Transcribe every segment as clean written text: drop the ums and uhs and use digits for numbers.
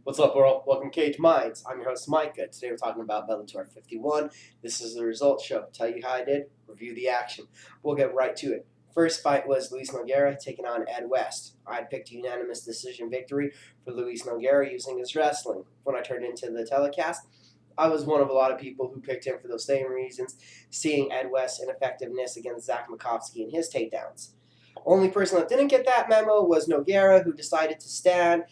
What's up, world? Welcome to Cage Minds. I'm your host, Micah. Today we're talking about Bellator 51. This is the results show. Tell you how I did, review the action. We'll get right to it. First fight was Luis Nogueira taking on Ed West. I picked a unanimous decision victory for Luis Nogueira using his wrestling. When I turned into the telecast, I was one of a lot of people who picked him for those same reasons, seeing Ed West's ineffectiveness against Zach Makovsky and his takedowns. Only person that didn't get that memo was Nogueira, who decided to stand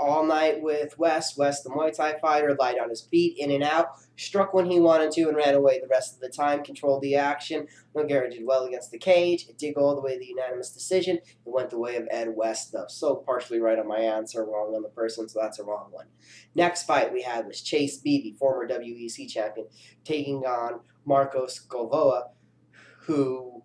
all night with West. West, the Muay Thai fighter, light on his feet, in and out, struck when he wanted to, and ran away the rest of the time, controlled the action. Nogueira did well against the cage. It did go all the way to the unanimous decision. It went the way of Ed West, though. So partially right on my answer, wrong on the person, so that's a wrong one. Next fight we had was Chase Beebe, former WEC champion, taking on Marcos Govoa, who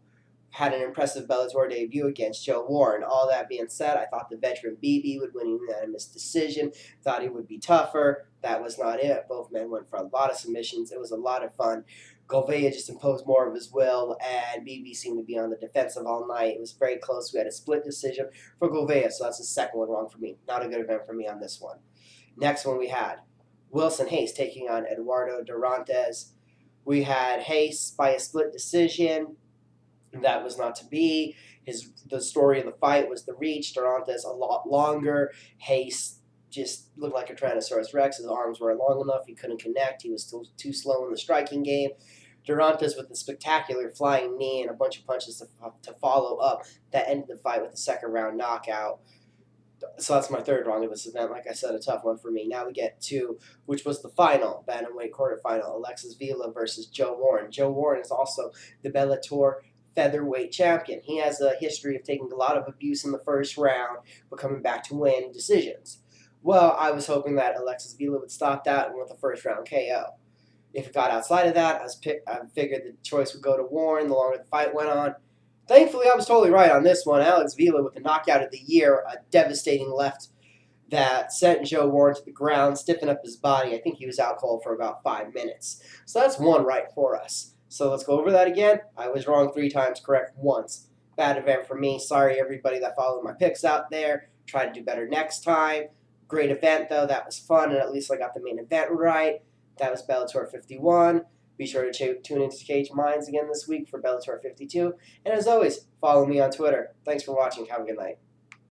had an impressive Bellator debut against Joe Warren. All that being said, I thought the veteran BB would win a unanimous decision. Thought he would be tougher. That was not it. Both men went for a lot of submissions. It was a lot of fun. Gouveia just imposed more of his will, and BB seemed to be on the defensive all night. It was very close. We had a split decision for Gouveia, so that's the second one wrong for me. Not a good event for me on this one. Next one we had Wilson Hayes taking on Eduardo Durantes. We had Hayes by a split decision. That was not to be. The story of the fight was the reach. Durantes a lot longer. Hayes just looked like a Tyrannosaurus Rex. His arms weren't long enough. He couldn't connect. He was still too slow in the striking game. Durantes with a spectacular flying knee and a bunch of punches to follow up. That ended the fight with a second round knockout. So that's my third wrong of this event. Like I said, a tough one for me. Now we get to, which was the final, bantamweight quarterfinal, Alexis Vila versus Joe Warren. Joe Warren is also the Bellator featherweight champion. He has a history of taking a lot of abuse in the first round, but coming back to win decisions. Well, I was hoping that Alexis Vila would stop that with a first round KO. If it got outside of that, I figured the choice would go to Warren the longer the fight went on. Thankfully, I was totally right on this one. Alex Vila with the knockout of the year, a devastating left that sent Joe Warren to the ground, stiffened up his body. I think he was out cold for about 5 minutes. So that's one right for us. So let's go over that again. I was wrong 3 times, correct once. Bad event for me. Sorry, everybody that followed my picks out there. Try to do better next time. Great event, though. That was fun, and at least I got the main event right. That was Bellator 51. Be sure to tune into Cage Minds again this week for Bellator 52. And as always, follow me on Twitter. Thanks for watching. Have a good night.